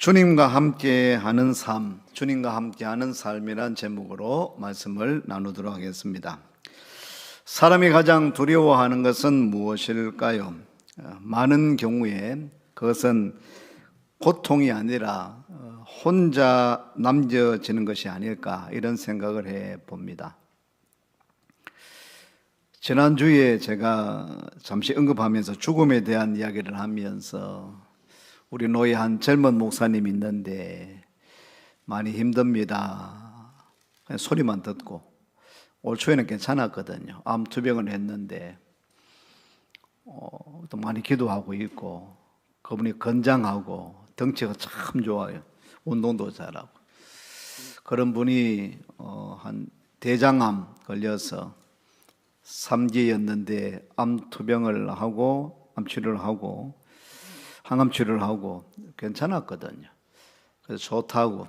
주님과 함께하는 삶, 주님과 함께하는 삶이란 제목으로 말씀을 나누도록 하겠습니다. 사람이 가장 두려워하는 것은 무엇일까요? 많은 경우에 그것은 고통이 아니라 혼자 남겨지는 것이 아닐까 이런 생각을 해봅니다. 지난주에 제가 잠시 언급하면서 죽음에 대한 이야기를 하면서 우리 노예 한 젊은 목사님이 있는데 많이 힘듭니다. 그냥 소리만 듣고 올 초에는 괜찮았거든요. 암 투병을 했는데 또 많이 기도하고 있고 그분이 건장하고 덩치가 참 좋아요. 운동도 잘하고 그런 분이 한 대장암 걸려서 3기였는데 암 투병을 하고 암 치료를 하고 항암 치료를 하고 괜찮았거든요. 그래서 좋다고.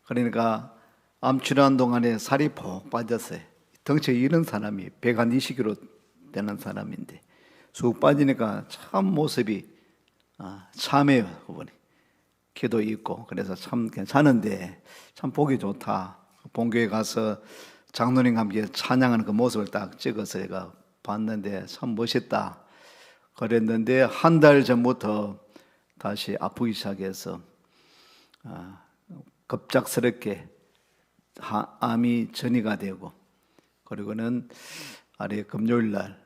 그러니까 암 치료한 동안에 살이 푹 빠졌어요. 덩치 이런 사람이 120kg 되는 사람인데 쑥 빠지니까 참 모습이 참해요. 그분이 기도 있고 그래서 참 괜찮은데 참 보기 좋다. 본교에 가서 장로님과 함께 찬양하는 그 모습을 딱 찍어서 제가 봤는데 참 멋있다 그랬는데 한 달 전부터 다시 아프기 시작해서 급작스럽게 암이 전이가 되고 그리고는 아래 금요일날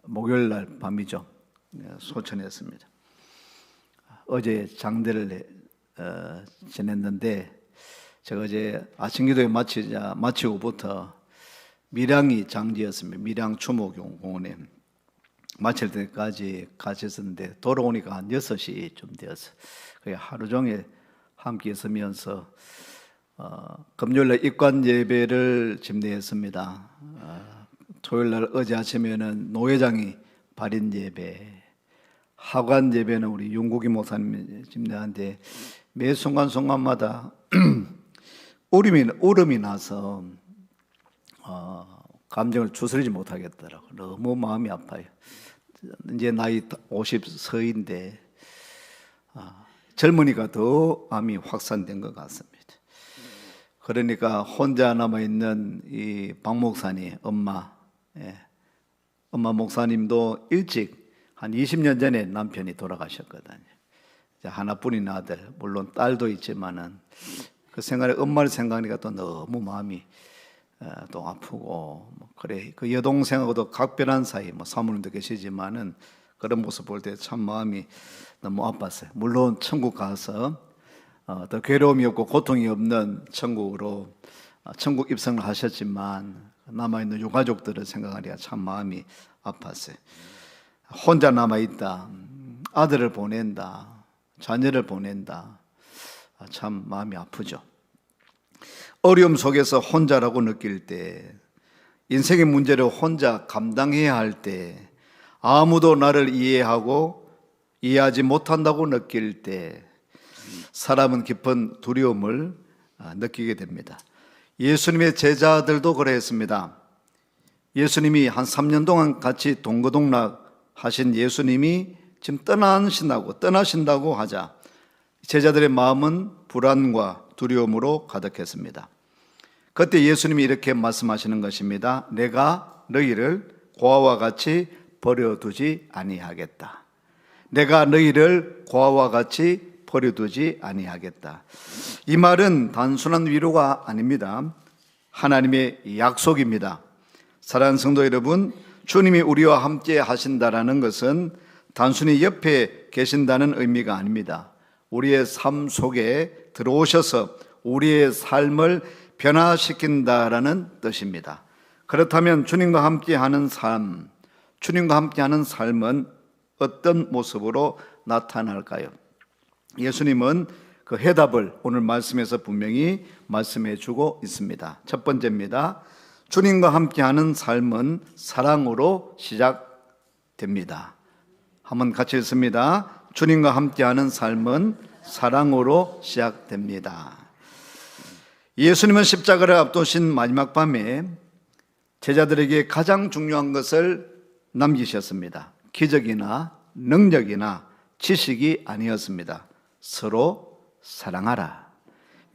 목요일날 밤이죠. 소천했습니다. 어제 장대를 지냈는데 제가 어제 아침 기도에 마치고부터 밀양이 장지였습니다. 밀양 추모공원에 마칠 때까지 같이 있었는데 돌아오니까 한 6시쯤 되었어요. 하루 종일 함께 있으면서 금요일날 입관 예배를 집례했습니다. 토요일날 어제 아침에는 노회장이 발인 예배, 하관 예배는 우리 윤국이 목사님 집례하는데 매 순간순간마다 울음이 나서 감정을 추스리지 못하겠더라고요. 너무 마음이 아파요. 이제 나이 50서인데 젊으니까 더 암이 확산된 것 같습니다. 그러니까 혼자 남아있는 이 박 목사님 엄마 목사님도 일찍 한 20년 전에 남편이 돌아가셨거든요. 하나뿐인 아들, 물론 딸도 있지만은 그 생각에 엄마를 생각하니까 또 너무 마음이 또 아프고 그래. 그 여동생하고도 각별한 사이 사모님도 계시지만은 그런 모습 볼 때 참 마음이 너무 아팠어요. 물론 천국 가서 더 괴로움이 없고 고통이 없는 천국으로 천국 입성을 하셨지만 남아있는 유가족들을 생각하니까 참 마음이 아팠어요. 혼자 남아있다, 아들을 보낸다, 자녀를 보낸다, 참 마음이 아프죠. 어려움 속에서 혼자라고 느낄 때, 인생의 문제를 혼자 감당해야 할 때, 아무도 나를 이해하지 못한다고 느낄 때 사람은 깊은 두려움을 느끼게 됩니다. 예수님의 제자들도 그랬습니다. 예수님이 한 3년 동안 같이 동거동락 하신 예수님이 지금 떠나신다고 하자 제자들의 마음은 불안과 두려움으로 가득했습니다. 그때 예수님이 이렇게 말씀하시는 것입니다. 내가 너희를 고아와 같이 버려두지 아니하겠다. 내가 너희를 고아와 같이 버려두지 아니하겠다. 이 말은 단순한 위로가 아닙니다. 하나님의 약속입니다. 사랑하는 성도 여러분, 주님이 우리와 함께 하신다라는 것은 단순히 옆에 계신다는 의미가 아닙니다. 우리의 삶 속에 들어오셔서 우리의 삶을 변화시킨다라는 뜻입니다. 그렇다면 주님과 함께하는 삶은 어떤 모습으로 나타날까요? 예수님은 그 해답을 오늘 말씀에서 분명히 말씀해 주고 있습니다. 첫 번째입니다. 주님과 함께하는 삶은 사랑으로 시작됩니다. 한번 같이 읽습니다. 주님과 함께하는 삶은 사랑으로 시작됩니다. 예수님은 십자가를 앞두신 마지막 밤에 제자들에게 가장 중요한 것을 남기셨습니다. 기적이나 능력이나 지식이 아니었습니다. 서로 사랑하라.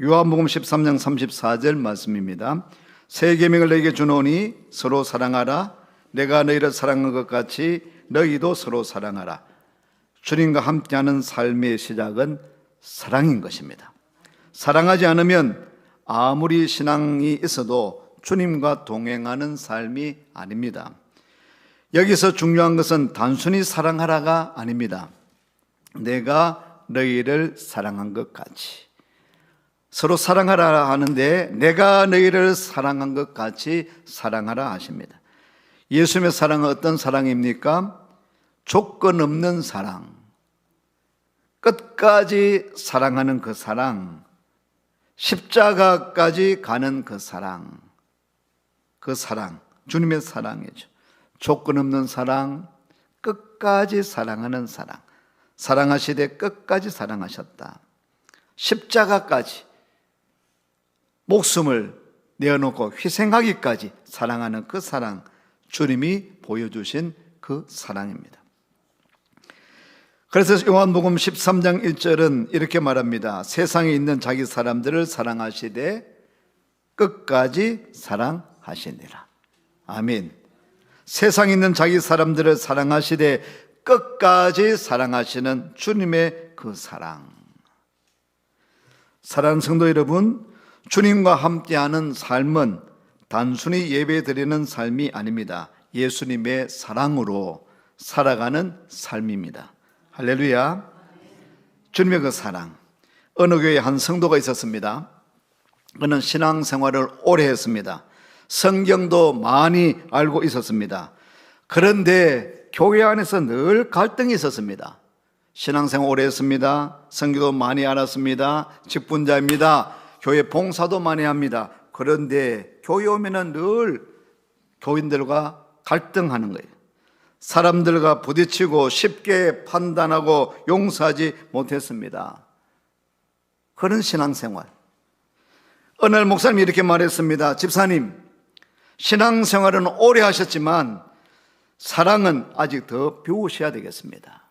요한복음 13장 34절 말씀입니다. 새 계명을 너희에게 주노니 서로 사랑하라. 내가 너희를 사랑한 것 같이 너희도 서로 사랑하라. 주님과 함께하는 삶의 시작은 사랑인 것입니다. 사랑하지 않으면 아무리 신앙이 있어도 주님과 동행하는 삶이 아닙니다. 여기서 중요한 것은 단순히 사랑하라가 아닙니다. 내가 너희를 사랑한 것 같이. 서로 사랑하라 하는데 내가 너희를 사랑한 것 같이 사랑하라 하십니다. 예수님의 사랑은 어떤 사랑입니까? 조건 없는 사랑, 끝까지 사랑하는 그 사랑, 십자가까지 가는 그 사랑, 주님의 사랑이죠. 조건 없는 사랑, 끝까지 사랑하는 사랑. 사랑하시되 끝까지 사랑하셨다. 십자가까지 목숨을 내어놓고 희생하기까지 사랑하는 그 사랑, 주님이 보여주신 그 사랑입니다. 그래서 요한복음 13장 1절은 이렇게 말합니다. 세상에 있는 자기 사람들을 사랑하시되 끝까지 사랑하시니라. 아멘. 세상에 있는 자기 사람들을 사랑하시되 끝까지 사랑하시는 주님의 그 사랑. 사랑하는 성도 여러분, 주님과 함께하는 삶은 단순히 예배드리는 삶이 아닙니다. 예수님의 사랑으로 살아가는 삶입니다. 할렐루야. 주님의 그 사랑. 어느 교회에 한 성도가 있었습니다. 그는 신앙생활을 오래 했습니다. 성경도 많이 알고 있었습니다. 그런데 교회 안에서 늘 갈등이 있었습니다. 신앙생활 오래 했습니다. 성경도 많이 알았습니다. 직분자입니다. 교회 봉사도 많이 합니다. 그런데 교회 오면은 늘 교인들과 갈등하는 거예요. 사람들과 부딪히고 쉽게 판단하고 용서하지 못했습니다. 그런 신앙생활. 어느 날 목사님이 이렇게 말했습니다. 집사님, 신앙생활은 오래 하셨지만 사랑은 아직 더 배우셔야 되겠습니다.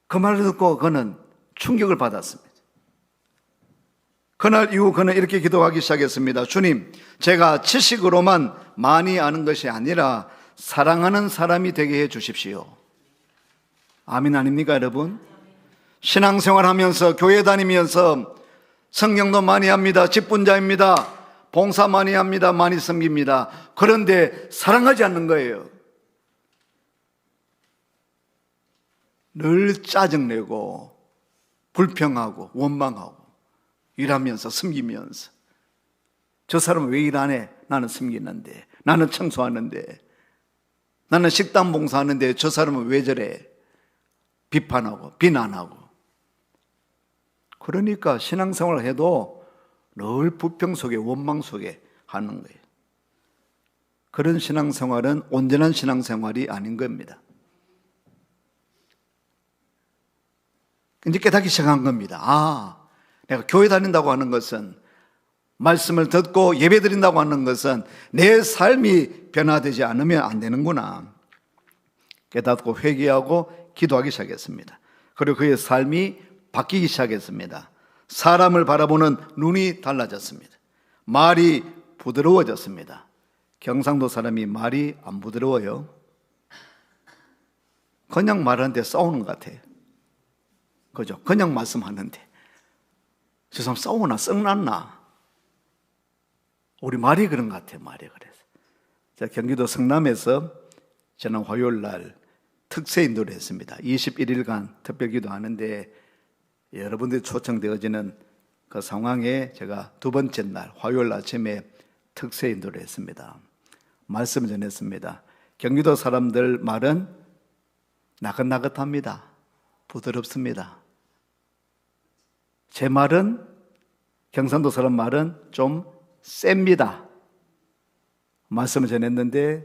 그 말을 듣고 그는 충격을 받았습니다. 그날 이후 그는 이렇게 기도하기 시작했습니다. 주님, 제가 지식으로만 많이 아는 것이 아니라 사랑하는 사람이 되게 해 주십시오. 아멘 아닙니까 여러분? 신앙생활 하면서 교회 다니면서 성경도 많이 합니다. 직분자입니다. 봉사 많이 합니다. 많이 섬깁니다. 그런데 사랑하지 않는 거예요. 늘 짜증내고 불평하고 원망하고 일하면서 섬기면서 저 사람은 왜 일 안 해? 나는 섬기는데, 나는 청소하는데, 나는 식당 봉사하는데 저 사람은 왜 저래? 비판하고 비난하고. 그러니까 신앙생활을 해도 늘 불평 속에 원망 속에 하는 거예요. 그런 신앙생활은 온전한 신앙생활이 아닌 겁니다. 이제 깨닫기 시작한 겁니다. 내가 교회 다닌다고 하는 것은, 말씀을 듣고 예배 드린다고 하는 것은 내 삶이 변화되지 않으면 안 되는구나. 깨닫고 회개하고 기도하기 시작했습니다. 그리고 그의 삶이 바뀌기 시작했습니다. 사람을 바라보는 눈이 달라졌습니다. 말이 부드러워졌습니다. 경상도 사람이 말이 안 부드러워요. 그냥 말하는데 싸우는 것 같아요. 그죠? 그냥 말씀하는데 저 사람 싸우나 썩났나? 우리 말이 그런 것 같아요. 말이 그래서 제가 경기도 성남에서 지난 화요일 날 특세 인도를 했습니다. 21일간 특별 기도하는데 여러분들이 초청되어지는 그 상황에 제가 두 번째 날 화요일 아침에 특세 인도를 했습니다. 말씀을 전했습니다. 경기도 사람들 말은 나긋나긋합니다. 부드럽습니다. 제 말은, 경상도 사람 말은 좀 셉니다. 말씀을 전했는데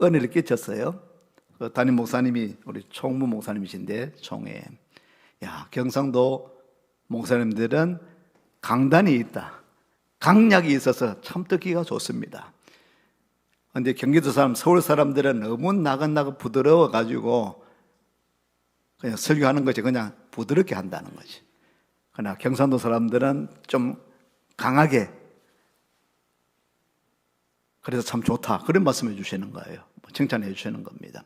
은혜를 끼쳤어요. 그 담임 목사님이 우리 총무 목사님이신데 총회. 경상도 목사님들은 강단이 있다. 강약이 있어서 참 듣기가 좋습니다. 그런데 경기도 사람, 서울 사람들은 너무 나긋나긋 부드러워가지고 그냥 설교하는 것이 그냥 부드럽게 한다는 거지. 그러나 경상도 사람들은 좀 강하게, 그래서 참 좋다, 그런 말씀해 주시는 거예요. 칭찬해 주시는 겁니다.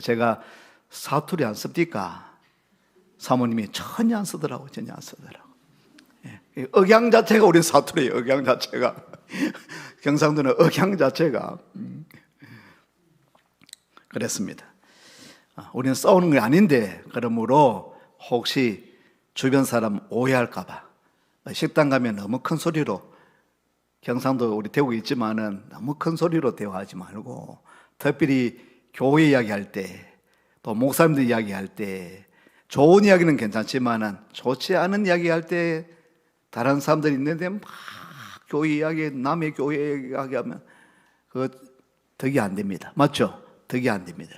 제가 사투리 안 씁니까? 사모님이 전혀 안 쓰더라고. 전혀 안 쓰더라고. 예. 억양 자체가 우리 사투리예요. 억양 자체가. 경상도는 억양 자체가 그랬습니다. 우리는 싸우는 게 아닌데, 그러므로 혹시 주변 사람 오해할까 봐 식당 가면 너무 큰 소리로, 경상도 우리 대구에 있지만은 너무 큰 소리로 대화하지 말고, 특별히 교회 이야기할 때, 또 목사님들 이야기할 때, 좋은 이야기는 괜찮지만은 좋지 않은 이야기할 때, 다른 사람들이 있는데 막 교회 이야기, 남의 교회 이야기하면 그거 덕이 안 됩니다. 맞죠? 덕이 안 됩니다.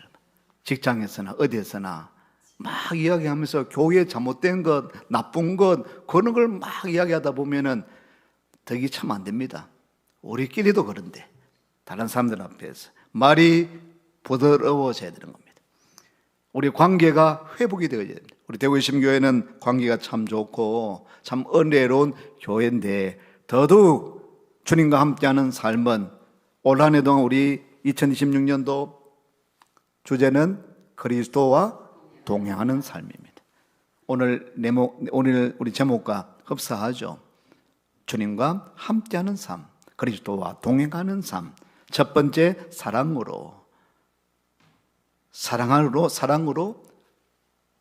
직장에서나 어디에서나 막 이야기하면서 교회에 잘못된 것, 나쁜 것, 그런 걸 막 이야기하다 보면은 덕이 참 안 됩니다. 우리끼리도 그런데 다른 사람들 앞에서 말이 부드러워져야 되는 겁니다. 우리 관계가 회복이 되어야 됩니다. 우리 대구심교회는 관계가 참 좋고 참 은혜로운 교회인데, 더더욱 주님과 함께하는 삶은, 올 한 해 동안 우리 2026년도 주제는 그리스도와 동행하는 삶입니다. 오늘 우리 제목과 흡사하죠. 주님과 함께하는 삶, 그리스도와 동행하는 삶. 첫 번째, 사랑으로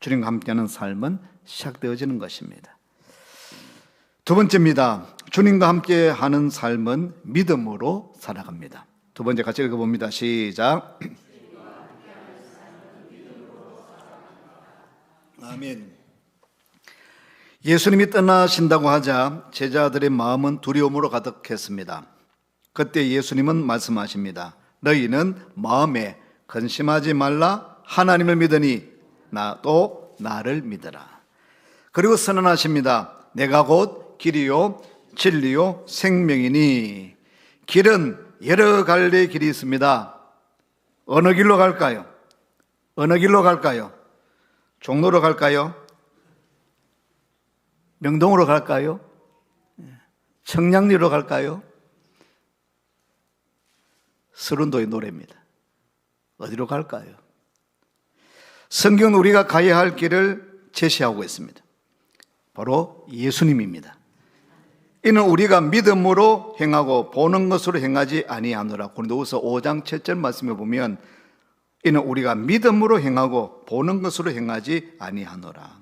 주님과 함께하는 삶은 시작되어지는 것입니다. 두 번째입니다. 주님과 함께하는 삶은 믿음으로 살아갑니다. 두 번째 같이 읽어봅니다. 시작. 아멘. 예수님이 떠나신다고 하자 제자들의 마음은 두려움으로 가득했습니다. 그때 예수님은 말씀하십니다. 너희는 마음에 근심하지 말라. 하나님을 믿으니 나도 나를 믿으라. 그리고 선언하십니다. 내가 곧 길이요 진리요 생명이니. 길은 여러 갈래의 길이 있습니다. 어느 길로 갈까요? 어느 길로 갈까요? 종로로 갈까요? 명동으로 갈까요? 청량리로 갈까요? 서른도의 노래입니다. 어디로 갈까요? 성경은 우리가 가야 할 길을 제시하고 있습니다. 바로 예수님입니다. 이는 우리가 믿음으로 행하고 보는 것으로 행하지 아니하노라. 고린도후서 5장 7절 말씀에 보면, 이는 우리가 믿음으로 행하고 보는 것으로 행하지 아니하노라.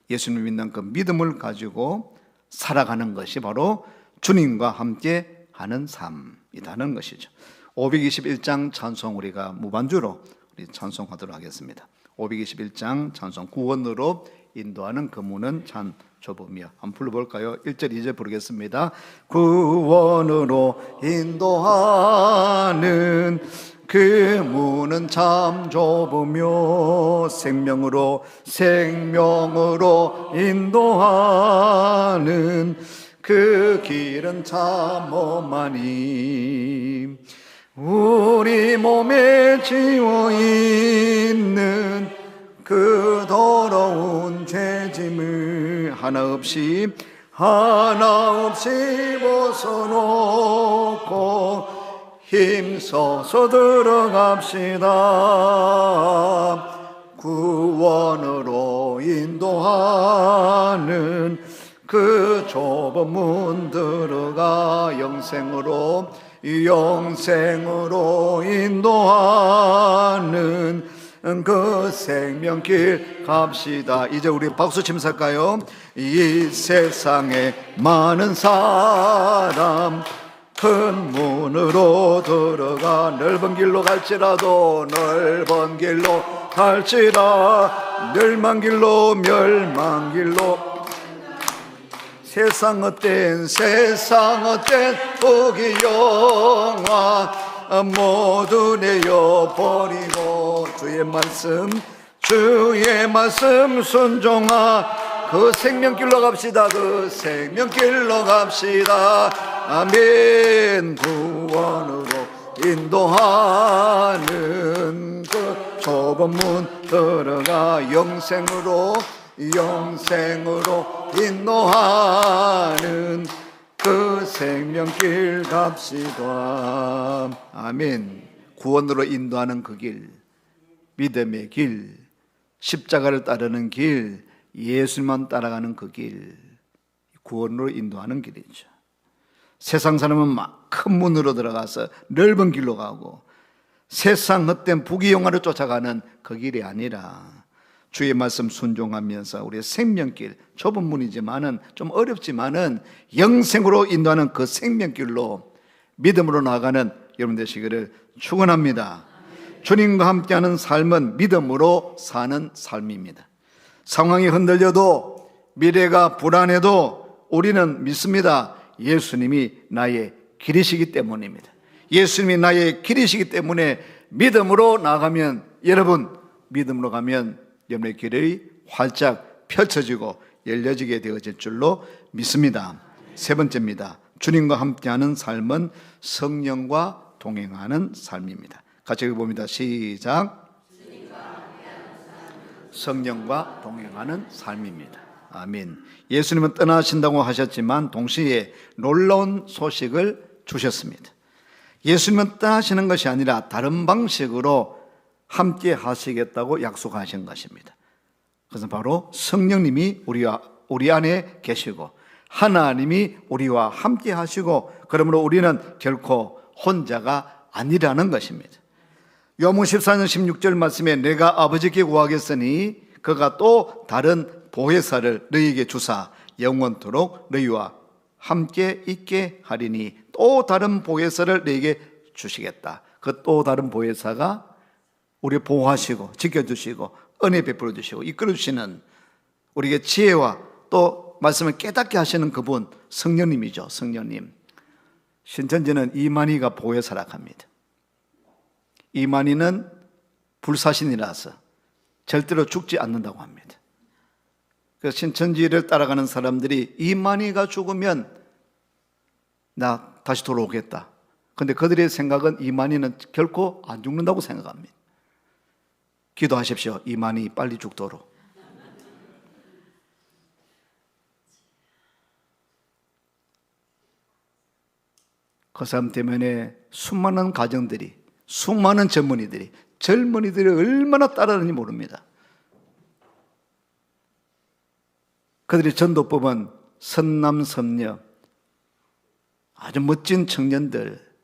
예수님 믿는 그 믿음을 가지고 살아가는 것이 바로 주님과 함께 하는 삶이라는 것이죠. 521장 찬송 우리가 무반주로 우리 찬송하도록 하겠습니다. 521장 찬송, 구원으로 인도하는 그문은 찬조범이여. 한번 불러볼까요? 1절 2절 부르겠습니다. 구원으로 인도하는 그 문은 참 좁으며 생명으로 인도하는 그 길은 참 험하니. 우리 몸에 지워 있는 그 더러운 죄짐을 하나 없이 벗어놓고 힘써서 들어갑시다. 구원으로 인도하는 그 좁은 문 들어가 영생으로 인도하는 그 생명길 갑시다. 이제 우리 박수 치면서 할까요? 이 세상에 많은 사람 큰 문으로 들어가 넓은 길로 갈지라 멸망 길로 세상 헛된 부귀영화 모두 내어버리고 주의 말씀 순종하 그 생명길로 갑시다. 아멘. 구원으로 인도하는 그 좁은 문 들어가 영생으로 인도하는 그 생명길 갑시다. 아멘. 구원으로 인도하는 그 길, 믿음의 길, 십자가를 따르는 길, 예수만 따라가는 그 길, 구원으로 인도하는 길이죠. 세상 사람은 막 큰 문으로 들어가서 넓은 길로 가고 세상 헛된 부귀영화를 쫓아가는 그 길이 아니라 주의 말씀 순종하면서 우리의 생명길, 좁은 문이지만은 좀 어렵지만은 영생으로 인도하는 그 생명길로 믿음으로 나아가는 여러분 되시기를 축원합니다. 주님과 함께하는 삶은 믿음으로 사는 삶입니다. 상황이 흔들려도 미래가 불안해도 우리는 믿습니다. 예수님이 나의 길이시기 때문입니다. 예수님이 나의 길이시기 때문에 믿음으로 나가면, 여러분 믿음으로 가면 여러분의 길이 활짝 펼쳐지고 열려지게 되어질 줄로 믿습니다. 세 번째입니다. 주님과 함께하는 삶은 성령과 동행하는 삶입니다. 같이 읽어봅니다. 시작. 성령과 동행하는 삶입니다. 아멘. 예수님은 떠나신다고 하셨지만 동시에 놀라운 소식을 주셨습니다. 예수님은 떠나시는 것이 아니라 다른 방식으로 함께 하시겠다고 약속하신 것입니다. 그것은 바로 성령님이 우리 안에 계시고 하나님이 우리와 함께 하시고, 그러므로 우리는 결코 혼자가 아니라는 것입니다. 요한복음 14장 16절 말씀에 내가 아버지께 구하겠으니 그가 또 다른 보혜사를 너희에게 주사 영원토록 너희와 함께 있게 하리니, 또 다른 보혜사를 너희에게 주시겠다. 그 또 다른 보혜사가 우리 보호하시고 지켜주시고 은혜 베풀어 주시고 이끌어 주시는, 우리에게 지혜와 또 말씀을 깨닫게 하시는 그분, 성령님이죠. 성령님. 신천지는 이만희가 보혜사라고 합니다. 이만희는 불사신이라서 절대로 죽지 않는다고 합니다. 그래서 신천지를 따라가는 사람들이 이만희가 죽으면 나 다시 돌아오겠다. 그런데 그들의 생각은 이만희는 결코 안 죽는다고 생각합니다. 기도하십시오. 이만희 빨리 죽도록. 그 사람 때문에 수많은 가정들이, 수많은 젊은이들이 얼마나 따르는지 모릅니다. 그들의 전도법은 선남선녀, 아주 멋진 청년들,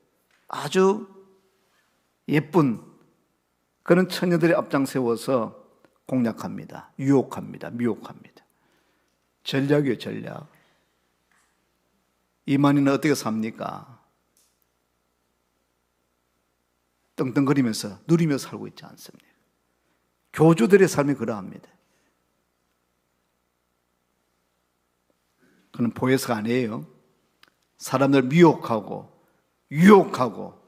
아주 예쁜 그런 처녀들이 앞장세워서 공략합니다. 유혹합니다. 미혹합니다. 전략이에요, 전략. 이만희는 어떻게 삽니까? 떵떵거리면서 누리며 살고 있지 않습니까? 교주들의 삶이 그러합니다. 그는 보혜사가 아니에요. 사람들 미혹하고 유혹하고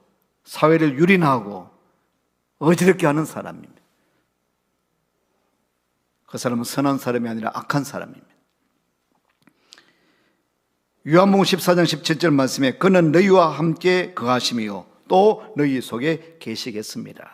사회를 유린하고 어지럽게 하는 사람입니다. 그 사람은 선한 사람이 아니라 악한 사람입니다. 요한복음 14장 17절 말씀에 그는 너희와 함께 거하심이요 또 너희 속에 계시겠습니다.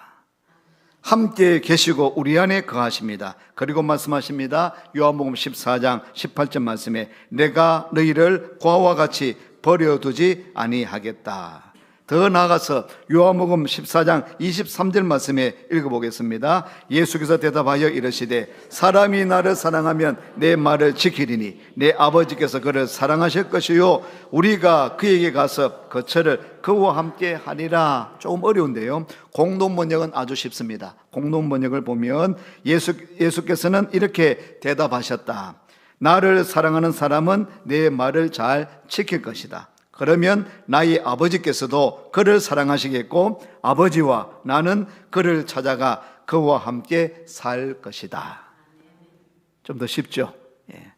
함께 계시고 우리 안에 거하십니다. 그리고 말씀하십니다. 요한복음 14장 18절 말씀에 내가 너희를 고아와 같이 버려두지 아니하겠다. 더 나아가서 요한복음 14장 23절 말씀에 읽어보겠습니다. 예수께서 대답하여 이르시되 사람이 나를 사랑하면 내 말을 지키리니 내 아버지께서 그를 사랑하실 것이요 우리가 그에게 가서 거처를 그와 함께 하리라. 조금 어려운데요, 공동번역은 아주 쉽습니다. 공동번역을 보면 예수께서는 이렇게 대답하셨다. 나를 사랑하는 사람은 내 말을 잘 지킬 것이다. 그러면 나의 아버지께서도 그를 사랑하시겠고 아버지와 나는 그를 찾아가 그와 함께 살 것이다. 좀 더 쉽죠? 예.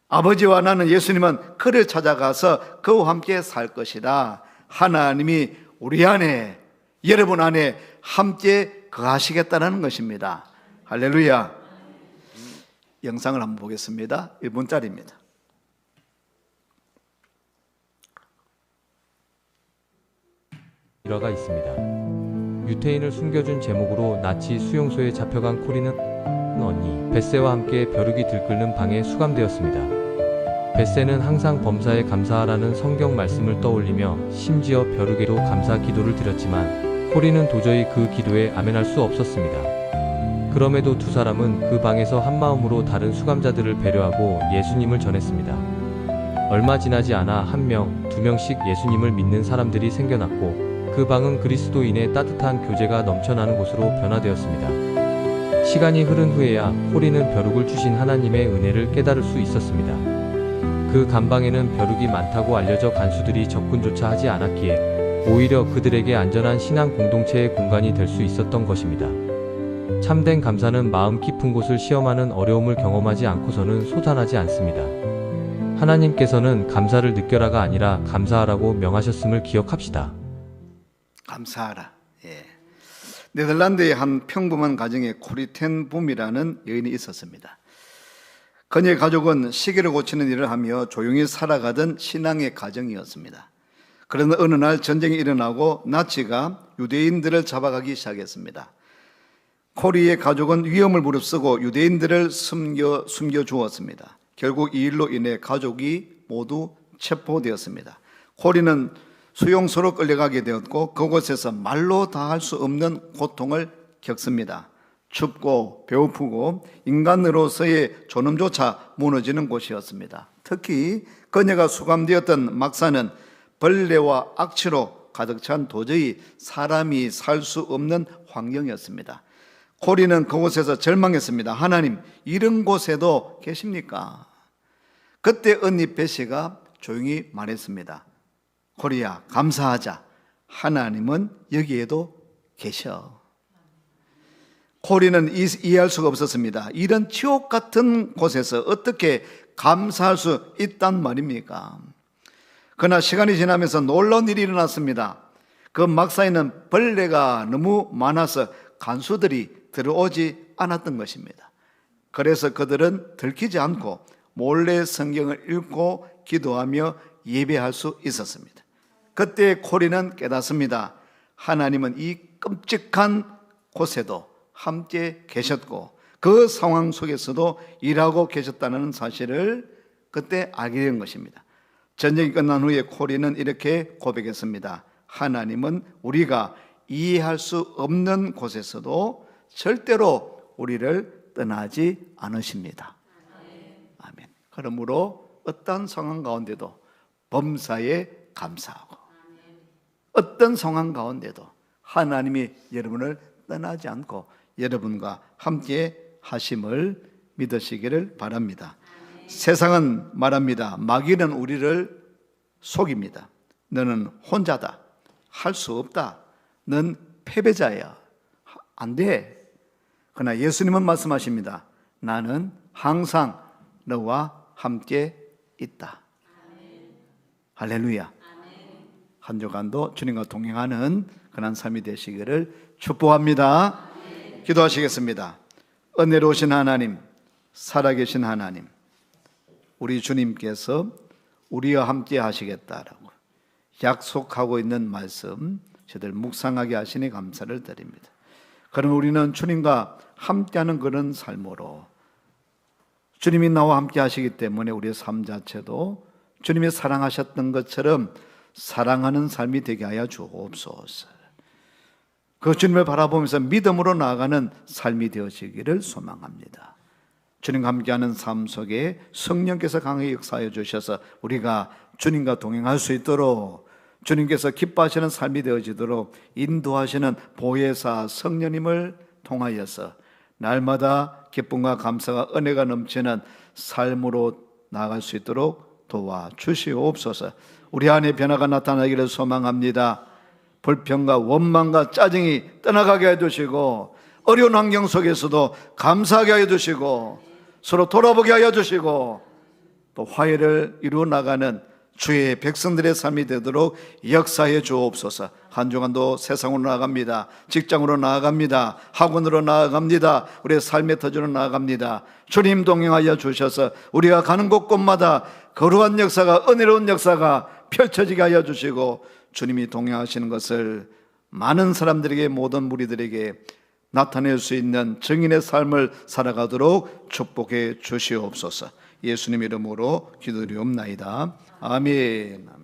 아버지와 나는, 예수님은 그를 찾아가서 그와 함께 살 것이다. 하나님이 우리 안에, 여러분 안에 함께 거하시겠다는 것입니다. 할렐루야. 영상을 한번 보겠습니다. 1분짜리입니다. 일화가 있습니다. 유태인을 숨겨준 제목으로 나치 수용소에 잡혀간 코리는 언니 베세와 함께 벼룩이 들끓는 방에 수감되었습니다. 베세는 항상 범사에 감사하라는 성경 말씀을 떠올리며 심지어 벼룩에도 감사 기도를 드렸지만 코리는 도저히 그 기도에 아멘할 수 없었습니다. 그럼에도 두 사람은 그 방에서 한마음으로 다른 수감자들을 배려하고 예수님을 전했습니다. 얼마 지나지 않아 1명, 2명씩 예수님을 믿는 사람들이 생겨났고 그 방은 그리스도인의 따뜻한 교제가 넘쳐나는 곳으로 변화되었습니다. 시간이 흐른 후에야 코리는 벼룩을 주신 하나님의 은혜를 깨달을 수 있었습니다. 그 감방에는 벼룩이 많다고 알려져 간수들이 접근조차 하지 않았기에 오히려 그들에게 안전한 신앙 공동체의 공간이 될 수 있었던 것입니다. 참된 감사는 마음 깊은 곳을 시험하는 어려움을 경험하지 않고서는 솟아나지 않습니다. 하나님께서는 감사를 느껴라가 아니라 감사하라고 명하셨음을 기억합시다. 감사하라. 예. 네덜란드의 한 평범한 가정에 코리 텐 붐이라는 여인이 있었습니다. 그녀의 가족은 시계를 고치는 일을 하며 조용히 살아가던 신앙의 가정이었습니다. 그러나 어느 날 전쟁이 일어나고 나치가 유대인들을 잡아가기 시작했습니다. 코리의 가족은 위험을 무릅쓰고 유대인들을 숨겨 주었습니다. 결국 이 일로 인해 가족이 모두 체포되었습니다. 코리는 수용소로 끌려가게 되었고 그곳에서 말로 다 할 수 없는 고통을 겪습니다. 춥고 배고프고 인간으로서의 존엄조차 무너지는 곳이었습니다. 특히 그녀가 수감되었던 막사는 벌레와 악취로 가득 찬 도저히 사람이 살 수 없는 환경이었습니다. 코리는 그곳에서 절망했습니다. 하나님, 이런 곳에도 계십니까? 그때 언니 베시가 조용히 말했습니다. 코리야, 감사하자. 하나님은 여기에도 계셔. 코리는 이해할 수가 없었습니다. 이런 지옥 같은 곳에서 어떻게 감사할 수 있단 말입니까? 그러나 시간이 지나면서 놀라운 일이 일어났습니다. 그 막사에는 벌레가 너무 많아서 간수들이 들어오지 않았던 것입니다. 그래서 그들은 들키지 않고 몰래 성경을 읽고 기도하며 예배할 수 있었습니다. 그때 코리는 깨닫습니다. 하나님은 이 끔찍한 곳에도 함께 계셨고 그 상황 속에서도 일하고 계셨다는 사실을 그때 알게 된 것입니다. 전쟁이 끝난 후에 코리는 이렇게 고백했습니다. 하나님은 우리가 이해할 수 없는 곳에서도 절대로 우리를 떠나지 않으십니다. 아멘. 그러므로 어떤 상황 가운데도 범사에 감사하고 어떤 상황 가운데도 하나님이 여러분을 떠나지 않고 여러분과 함께 하심을 믿으시기를 바랍니다. 세상은 말합니다. 마귀는 우리를 속입니다. 너는 혼자다. 할 수 없다. 넌 패배자야. 안 돼. 그러나 예수님은 말씀하십니다. 나는 항상 너와 함께 있다. 할렐루야. 한 주간도 주님과 동행하는 그런 삶이 되시기를 축복합니다. 기도하시겠습니다. 은혜로우신 하나님, 살아계신 하나님, 우리 주님께서 우리와 함께 하시겠다라고 약속하고 있는 말씀 저들 묵상하게 하시니 감사를 드립니다. 그럼 우리는 주님과 함께하는 그런 삶으로 주님이 나와 함께 하시기 때문에 우리의 삶 자체도 주님이 사랑하셨던 것처럼 사랑하는 삶이 되게 하여 주옵소서. 그 주님을 바라보면서 믿음으로 나아가는 삶이 되어지기를 소망합니다. 주님과 함께하는 삶 속에 성령께서 강하게 역사하여 주셔서 우리가 주님과 동행할 수 있도록 주님께서 기뻐하시는 삶이 되어지도록 인도하시는 보혜사 성령님을 통하여서 날마다 기쁨과 감사가 은혜가 넘치는 삶으로 나아갈 수 있도록 도와주시옵소서. 우리 안에 변화가 나타나기를 소망합니다. 불평과 원망과 짜증이 떠나가게 해주시고 어려운 환경 속에서도 감사하게 해주시고 서로 돌아보게 하여 주시고 또 화해를 이루어 나가는 주의 백성들의 삶이 되도록 역사해 주옵소서. 한 주간도 세상으로 나아갑니다. 직장으로 나아갑니다. 학원으로 나아갑니다. 우리의 삶의 터전으로 나아갑니다. 주님 동행하여 주셔서 우리가 가는 곳곳마다 거룩한 역사가, 은혜로운 역사가 펼쳐지게 하여 주시고 주님이 동행하시는 것을 많은 사람들에게, 모든 무리들에게 나타낼 수 있는 증인의 삶을 살아가도록 축복해 주시옵소서. 예수님 이름으로 기도드리옵나이다. 아멘.